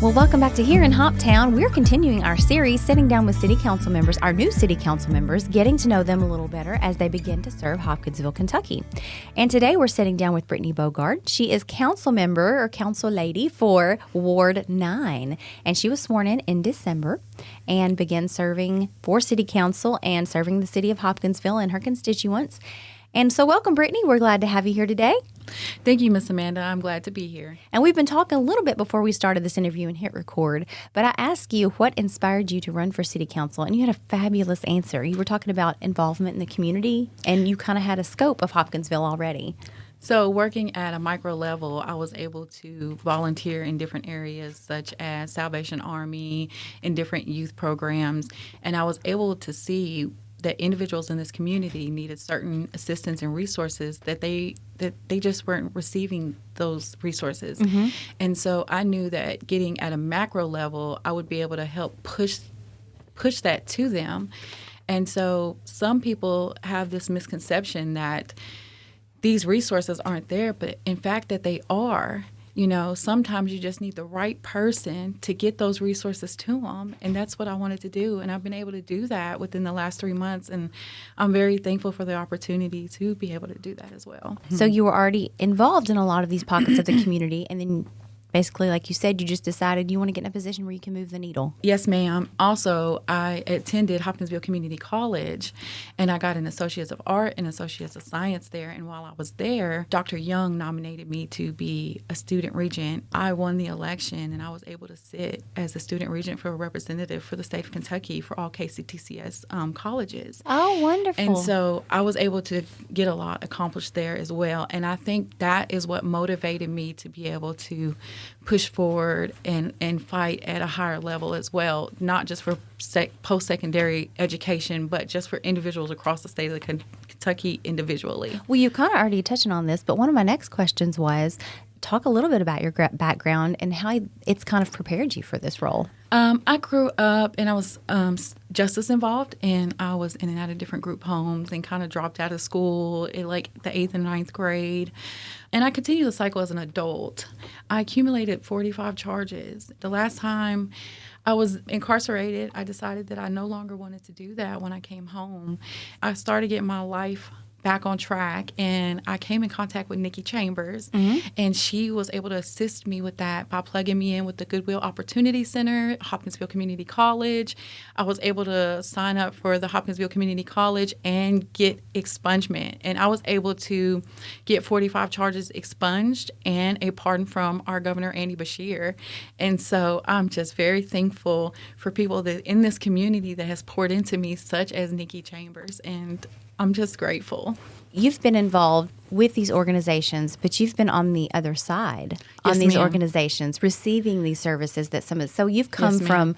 Well, welcome back to Here in Hoptown. We're continuing our series, sitting down with city council members, our new city council members, getting to know them a little better as they begin to serve Hopkinsville, Kentucky. And today we're sitting down with Brittanie Bogard. She is council member or council lady for Ward 9. And she was sworn in December and began serving for city council and serving the city of Hopkinsville and her constituents. And so welcome, Brittanie. We're glad to have you here today. Thank you, Miss Amanda. I'm glad to be here. And we've been talking a little bit before we started this interview and hit record, but I asked you what inspired you to run for city council, and you had a fabulous answer. You were talking about involvement in the community, and you kind of had a scope of Hopkinsville already. So working at a micro level, I was able to volunteer in different areas such as Salvation Army, in different youth programs, and I was able to see that individuals in this community needed certain assistance and resources that they just weren't receiving those resources. Mm-hmm. And so I knew that getting at a macro level, I would be able to help push that to them. And so some people have this misconception that these resources aren't there, but in fact that they are. You know, sometimes you just need the right person to get those resources to them. And that's what I wanted to do. And I've been able to do that within the last 3 months. And I'm very thankful for the opportunity to be able to do that as well. So you were already involved in a lot of these pockets of the community. And then basically, like you said, you just decided you want to get in a position where you can move the needle. Yes, ma'am. Also, I attended Hopkinsville Community College, and I got an Associates of Art and Associates of Science there. And while I was there, Dr. Young nominated me to be a student regent. I won the election, and I was able to sit as a student regent for a representative for the state of Kentucky for all KCTCS colleges. Oh, wonderful. And so I was able to get a lot accomplished there as well. And I think that is what motivated me to be able to push forward and fight at a higher level as well, not just for post-secondary education, but just for individuals across the state of Kentucky individually. Well, you kind of already touched on this, but one of my next questions was, talk a little bit about your background and how it's kind of prepared you for this role. I grew up and I was justice involved, and I was in and out of different group homes and kind of dropped out of school in like the 8th and 9th grade. And I continued the cycle as an adult. I accumulated 45 charges. The last time I was incarcerated, I decided that I no longer wanted to do that when I came home. I started getting my life back on track, and I came in contact with Nikki Chambers, and she was able to assist me with that by plugging me in with the Goodwill Opportunity Center, Hopkinsville Community College. I was able to sign up for the Hopkinsville Community College and get expungement, and I was able to get 45 charges expunged and a pardon from our Governor Andy Beshear. And so I'm just very thankful for people that in this community that has poured into me, such as Nikki Chambers, and I'm just grateful. You've been involved with these organizations, but you've been on the other side, Yes, on these ma'am. organizations, receiving these services that so you've come Yes, ma'am. from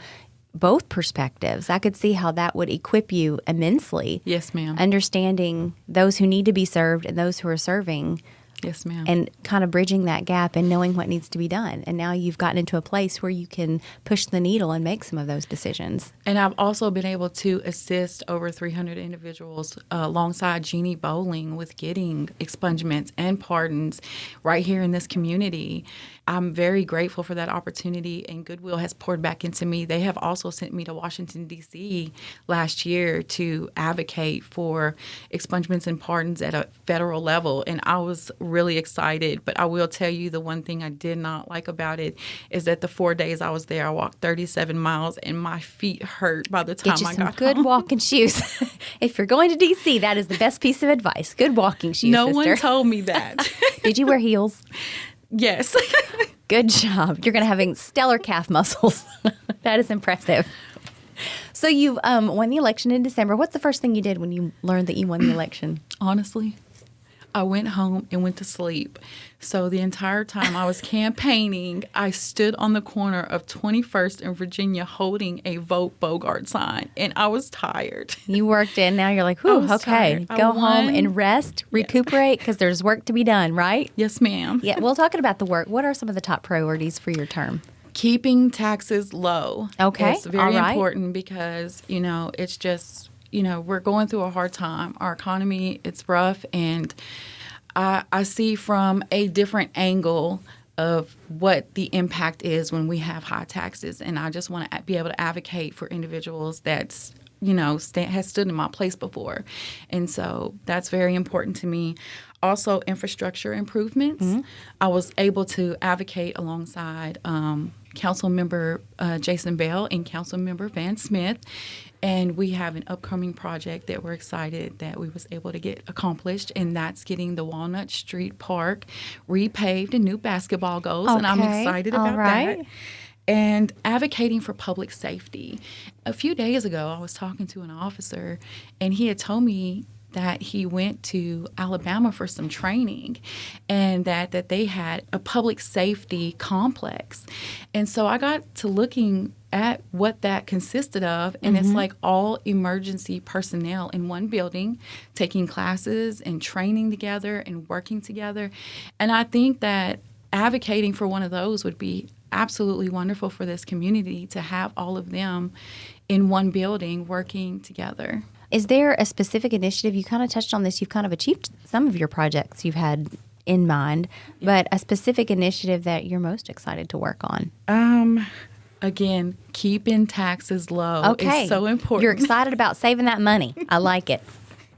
both perspectives. I could see how that would equip you immensely. Yes, ma'am. Understanding those who need to be served and those who are serving. Yes, ma'am. And kind of bridging that gap and knowing what needs to be done. And now you've gotten into a place where you can push the needle and make some of those decisions. And I've also been able to assist over 300 individuals alongside Jeannie Bowling with getting expungements and pardons right here in this community. I'm very grateful for that opportunity, and Goodwill has poured back into me. They have also sent me to Washington, D.C. last year to advocate for expungements and pardons at a federal level, and I was really excited. But I will tell you, the one thing I did not like about it is that the 4 days I was there, I walked 37 miles, and my feet hurt by the time Get you I some got good home. walking shoes. If you're going to D.C., that is the best piece of advice. Good walking shoes, No sister. one told me that. Did you wear heels? Yes. Good job. You're going to have stellar calf muscles. That is impressive. So you won the election in December. What's the first thing you did when you learned that you won the election? Honestly, I went home and went to sleep. So the entire time I was campaigning, I stood on the corner of 21st and Virginia holding a Vote Bogard sign, and I was tired. You worked in. Now you're like, whew, was okay. tired. I Go home won. and rest, recuperate, because there's work to be done, right? Yes, ma'am. Yeah, well, talking about the work, what are some of the top priorities for your term? Keeping taxes low. Okay, It's very all right. important because, it's just, we're going through a hard time. Our economy, it's rough, and I see from a different angle of what the impact is when we have high taxes. And I just want to be able to advocate for individuals that's, has stood in my place before. And so that's very important to me. Also, infrastructure improvements. Mm-hmm. I was able to advocate alongside Council Member Jason Bell and Council Member Van Smith. And we have an upcoming project that we're excited that we was able to get accomplished, and that's getting the Walnut Street Park repaved and new basketball goals. Okay. And I'm excited about that. And advocating for public safety. A few days ago, I was talking to an officer, and he had told me that he went to Alabama for some training, and that they had a public safety complex. And so I got to looking at what that consisted of, and it's like all emergency personnel in one building taking classes and training together and working together. And I think that advocating for one of those would be absolutely wonderful for this community, to have all of them in one building working together. Is there a specific initiative? You kind of touched on this. You've kind of achieved some of your projects you've had in mind, but a specific initiative that you're most excited to work on? Again, keeping taxes low is so important. You're excited about saving that money. I like it.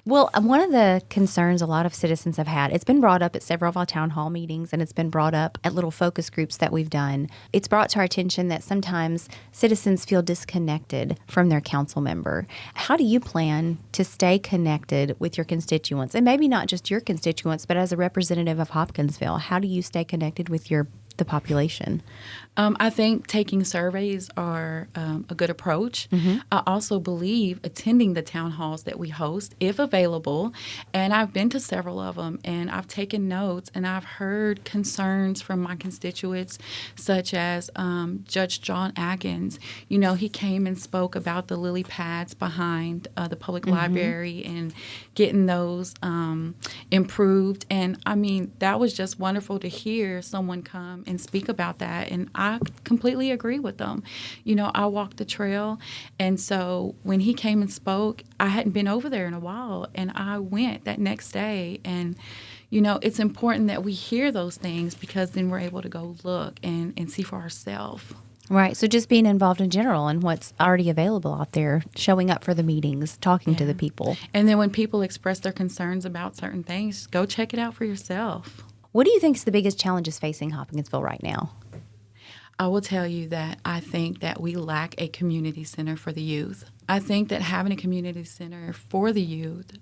Well, one of the concerns a lot of citizens have had, it's been brought up at several of our town hall meetings, and it's been brought up at little focus groups that we've done. It's brought to our attention that sometimes citizens feel disconnected from their council member. How do you plan to stay connected with your constituents? And maybe not just your constituents, but as a representative of Hopkinsville, how do you stay connected with the population? I think taking surveys are a good approach. Mm-hmm. I also believe attending the town halls that we host, if available, and I've been to several of them, and I've taken notes, and I've heard concerns from my constituents, such as Judge John Atkins. He came and spoke about the lily pads behind the public library and getting those improved. And, that was just wonderful to hear someone come and speak about that, and I completely agree with them. I walked the trail, and so when he came and spoke, I hadn't been over there in a while, and I went that next day. And it's important that we hear those things, because then we're able to go look and see for ourselves. Right. So just being involved in general and what's already available out there, showing up for the meetings, talking to the people. And then when people express their concerns about certain things, go check it out for yourself. What do you think is the biggest challenges facing Hopkinsville right now? I will tell you that I think that we lack a community center for the youth. I think that having a community center for the youth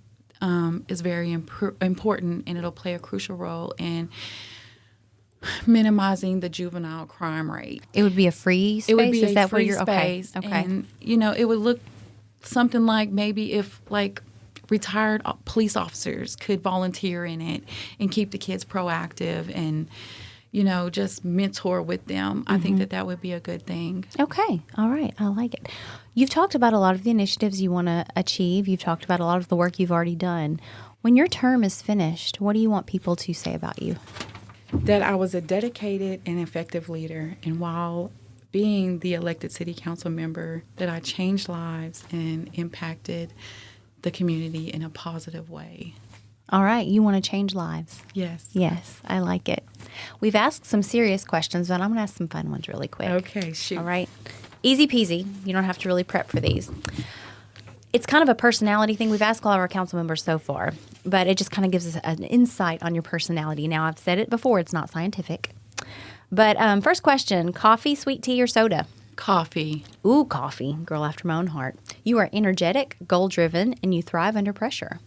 is very important, and it'll play a crucial role in minimizing the juvenile crime rate. It would be a free space? It would be is a that free where you're space. Okay. And, it would look something like maybe if, retired police officers could volunteer in it and keep the kids proactive and, just mentor with them. I think that would be a good thing. Okay. All right. I like it. You've talked about a lot of the initiatives you want to achieve. You've talked about a lot of the work you've already done. When your term is finished, what do you want people to say about you? That I was a dedicated and effective leader, and while being the elected city council member, that I changed lives and impacted the community in a positive way. All right. You want to change lives? Yes. Yes. I like it. We've asked some serious questions, but I'm going to ask some fun ones really quick. Okay. Shoot. All right. Easy peasy. You don't have to really prep for these. It's kind of a personality thing. We've asked all of our council members so far, but it just kind of gives us an insight on your personality. Now, I've said it before. It's not scientific. But first question, coffee, sweet tea, or soda? Coffee. Ooh, coffee. Girl after my own heart. You are energetic, goal-driven, and you thrive under pressure.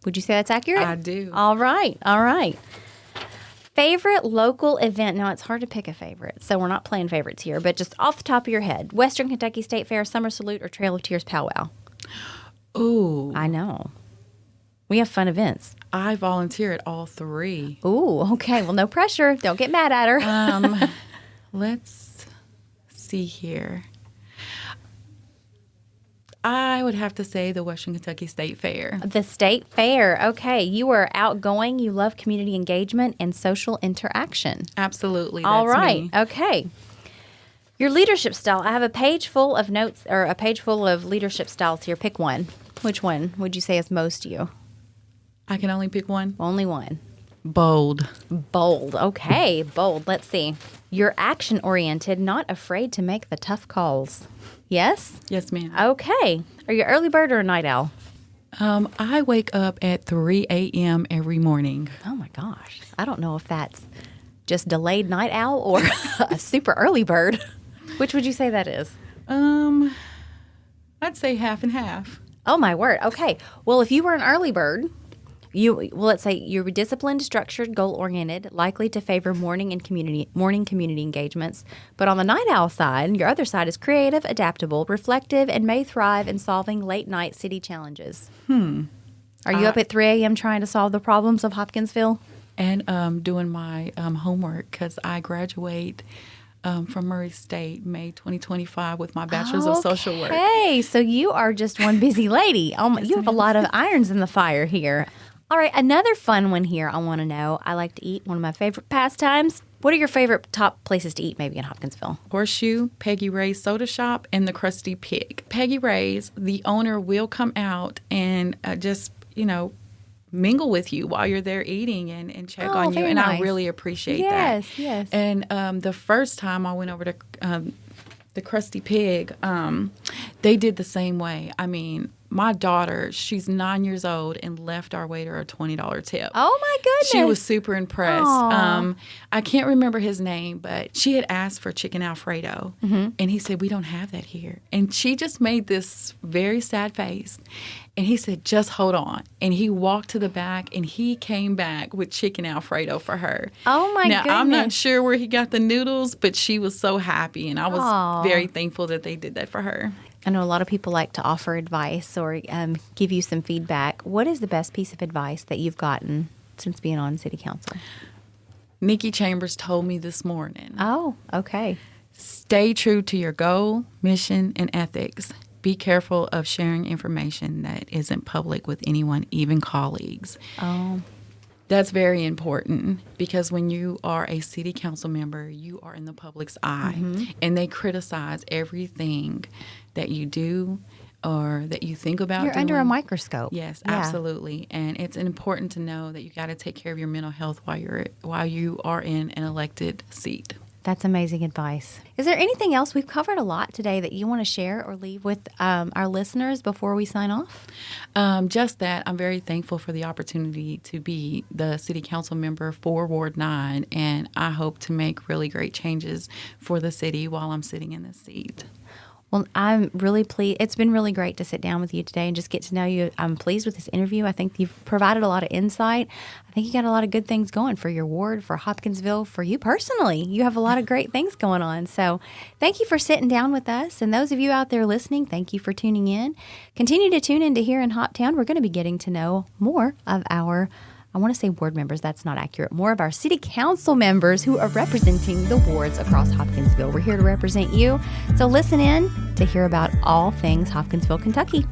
Would you say that's accurate? I do. All right. All right. Favorite local event? Now, it's hard to pick a favorite, so we're not playing favorites here, but just off the top of your head, Western Kentucky State Fair, Summer Salute, or Trail of Tears Powwow? Ooh. I know. We have fun events. I volunteer at all three. Ooh, okay. Well, no pressure. Don't get mad at her. Let's see here. I would have to say the Western Kentucky State Fair. The State Fair. Okay. You are outgoing. You love community engagement and social interaction. Absolutely. All right. Me. Okay. Your leadership style. I have a page full of notes, or a page full of leadership styles here. Pick one. Which one would you say is most you? I can only pick one? Only one. Bold. Bold. Okay, bold. Let's see. You're action-oriented, not afraid to make the tough calls. Yes? Yes, ma'am. Okay. Are you an early bird or a night owl? I wake up at 3 a.m. every morning. Oh, my gosh. I don't know if that's just delayed night owl or a super early bird. Which would you say that is? I'd say half and half. Oh, my word. Okay. Well, if you were an early bird, let's say you're disciplined, structured, goal-oriented, likely to favor morning community engagements. But on the night owl side, your other side is creative, adaptable, reflective, and may thrive in solving late-night city challenges. Are you up at 3 a.m. trying to solve the problems of Hopkinsville? And doing my homework because I graduate from Murray State May 2025 with my Bachelor's of Social Work. Okay, so you are just one busy lady. You have a lot of irons in the fire here. All right, another fun one here I want to know. I like to eat, one of my favorite pastimes. What are your favorite top places to eat maybe in Hopkinsville? Horseshoe, Peggy Ray's Soda Shop, and the Krusty Pig. Peggy Ray's, the owner will come out and just, mingle with you while you're there eating and check on you. And nice. I really appreciate that. Yes. And the first time I went over to the Krusty Pig, they did the same way. I mean, my daughter, she's 9 years old and left our waiter a $20 tip. Oh, my goodness. She was super impressed. I can't remember his name, but she had asked for chicken Alfredo. Mm-hmm. And he said, we don't have that here. And she just made this very sad face. And he said, just hold on. And he walked to the back and he came back with chicken Alfredo for her. Oh, my goodness. Now, I'm not sure where he got the noodles, but she was so happy. And I was very thankful that they did that for her. I know a lot of people like to offer advice or give you some feedback. What is the best piece of advice that you've gotten since being on City Council? Nikki Chambers told me this morning. Oh, okay. Stay true to your goal, mission, and ethics. Be careful of sharing information that isn't public with anyone, even colleagues. Oh. That's very important because when you are a city council member, you are in the public's eye, and they criticize everything that you do or that you think about. You're under a microscope. Yes, absolutely. And it's important to know that you got to take care of your mental health while you are in an elected seat. That's amazing advice. Is there anything else? We've covered a lot today that you want to share or leave with our listeners before we sign off? Just that I'm very thankful for the opportunity to be the city council member for Ward 9, and I hope to make really great changes for the city while I'm sitting in this seat. Well, I'm really pleased. It's been really great to sit down with you today and just get to know you. I'm pleased with this interview. I think you've provided a lot of insight. I think you got a lot of good things going for your ward, for Hopkinsville, for you personally. You have a lot of great things going on. So thank you for sitting down with us. And those of you out there listening, thank you for tuning in. Continue to tune in to here in Hoptown. We're going to be getting to know more of our I want to say ward members, that's not accurate. More of our city council members who are representing the wards across Hopkinsville. We're here to represent you. So listen in to hear about all things Hopkinsville, Kentucky.